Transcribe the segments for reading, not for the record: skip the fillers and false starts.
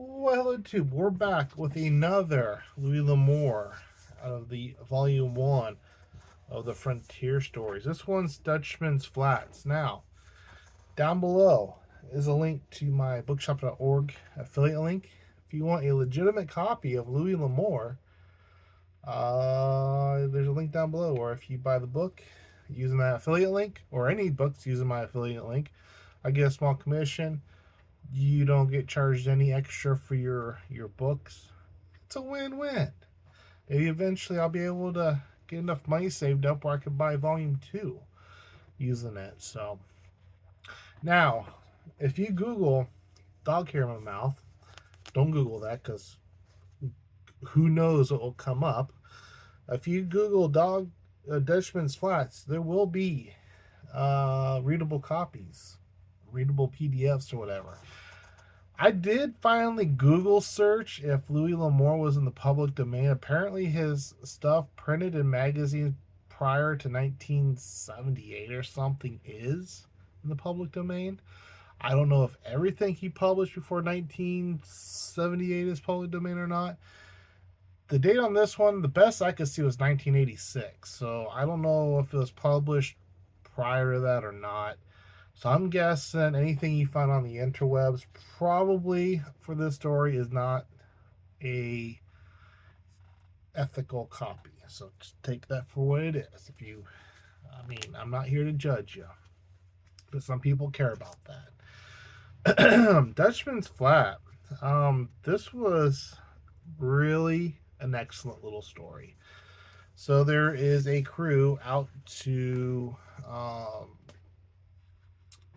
Well, YouTube, we're back with another Louis L'Amour out of the Volume 1 of the Frontier Stories. This one's Dutchman's Flats. Now, down below is a link to my bookshop.org affiliate link. If you want a legitimate copy of Louis L'Amour, there's a link down below where if you buy the book using that affiliate link, or any books using my affiliate link, I get a small commission. You don't get charged any extra for your books. It's a win-win. Maybe eventually I'll be able to get enough money saved up where I could buy volume 2 using it. So now, if you Google dog hair in my mouth, don't Google that because who knows what will come up. If you Google Dutchman's Flats, there will be readable copies, readable PDFs or whatever. I did finally Google search if Louis L'Amour was in the public domain. Apparently, his stuff printed in magazines prior to 1978 or something is in the public domain. I don't know if everything he published before 1978 is public domain or not. The date on this one, the best I could see was 1986. So I don't know if it was published prior to that or not. So I'm guessing anything you find on the interwebs probably for this story is not a ethical copy. So just take that for what it is. If you, I mean, I'm not here to judge you, but some people care about that. Dutchman's Flat. This was really an excellent little story. So there is a crew out to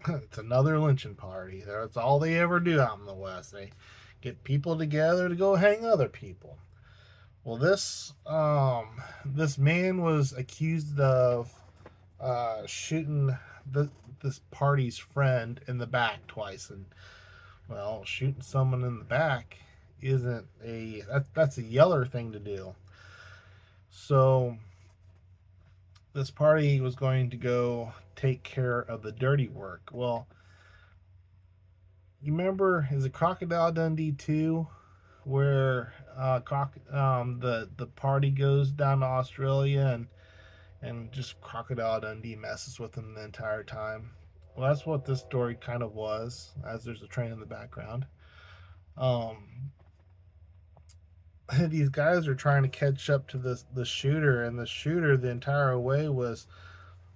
it's another lynching party. That's all they ever do out in the West. They get people together to go hang other people. Well, this man was accused of shooting this party's friend in the back twice, and well, shooting someone in the back isn't that's a yeller thing to do. So this party was going to go take care of the dirty work. Well, you remember, is it Crocodile Dundee 2 where the party goes down to Australia and just Crocodile Dundee messes with them the entire time? Well, that's what this story kind of was, as there's a train in the background. Um, these guys are trying to catch up to the shooter, and the shooter the entire way was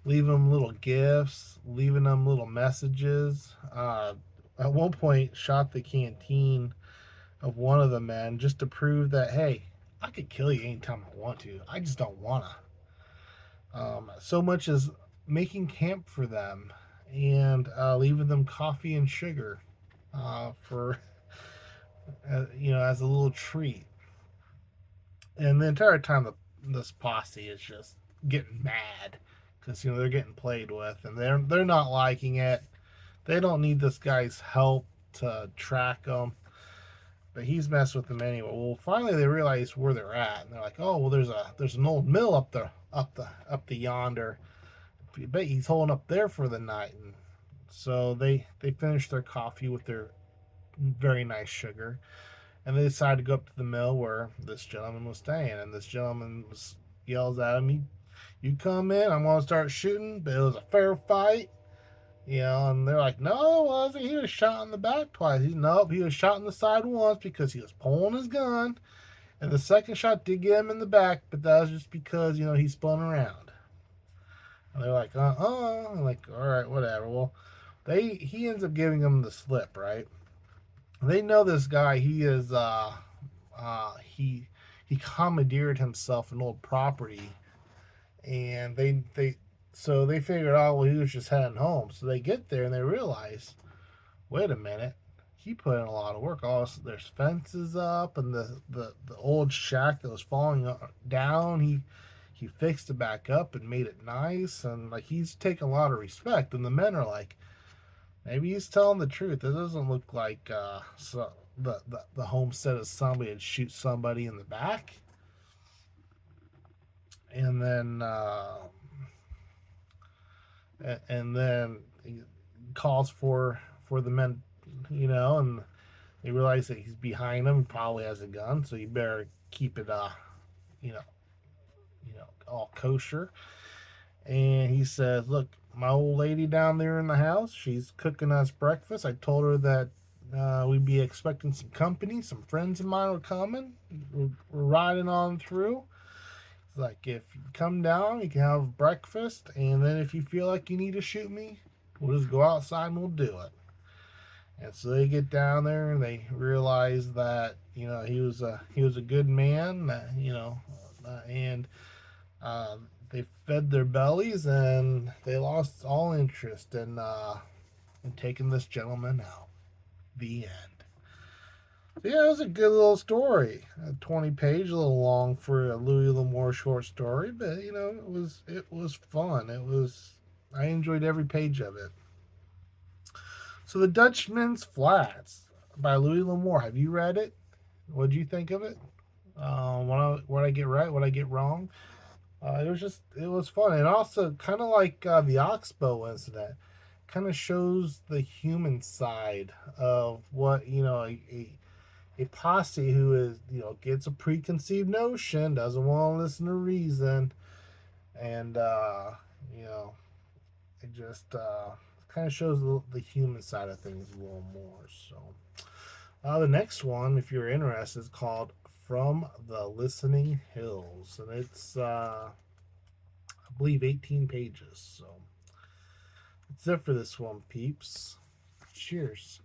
leaving them little gifts, leaving them little messages. At one point, shot the canteen of one of the men just to prove that, hey, I could kill you anytime I want to. I just don't wanna. So much as making camp for them and leaving them coffee and sugar for as a little treat. And the entire time, this posse is just getting mad because they're getting played with and they're not liking it. They don't need this guy's help to track them, but he's messed with them anyway. Well, finally they realize where they're at, and they're like, "Oh, well, there's an old mill up the yonder. I bet he's holding up there for the night." And so they finish their coffee with their very nice sugar, and they decide to go up to the mill where this gentleman was staying. And this gentleman yells at him, "You come in, I'm gonna start shooting, but it was a fair fight." And they're like, "No, it wasn't. He was shot in the back twice." Nope, he was shot in the side once because he was pulling his gun. And the second shot did get him in the back, but that was just because, he spun around. And they're like, I'm like, all right, whatever. Well, he ends up giving them the slip, right? They know this guy. He is, he commandeered himself an old property. And so they figured out, well, he was just heading home. So they get there and they realize, wait a minute, he put in a lot of work. Also, there's fences up, and the old shack that was falling down, he fixed it back up and made it nice, and like he's taking a lot of respect. And the men are like, maybe he's telling the truth. It doesn't look like the homestead of somebody would shoot somebody in the back. And then calls for the men, and They realize that he's behind them, probably has a gun, so you better keep it, you know, all kosher. And he says, "Look, my old lady down there in the house, she's cooking us breakfast. I told her that we'd be expecting some company. Some friends of mine are coming. We're riding on through. It's like, if you come down, you can have breakfast, and then if you feel like you need to shoot me, we'll just go outside and we'll do it." And so they get down there and they realize that he was a good man, and they fed their bellies and they lost all interest in taking this gentleman out. The end. So yeah, it was a good little story. 20 page, a little long for a Louis L'Amour short story, but it was fun. I enjoyed every page of it. So the Dutchman's Flats by Louis L'Amour. Have you read it? What did you think of it? What I get right, what I get wrong. It was fun, and also kind of like the Oxbow incident, kind of shows the human side of what a posse who is gets a preconceived notion, doesn't want to listen to reason, and you know it just kind of shows the human side of things a little more. So the next one, if you're interested, is called From the Listening Hills, and it's I believe 18 pages. So that's it for this one, peeps. Cheers.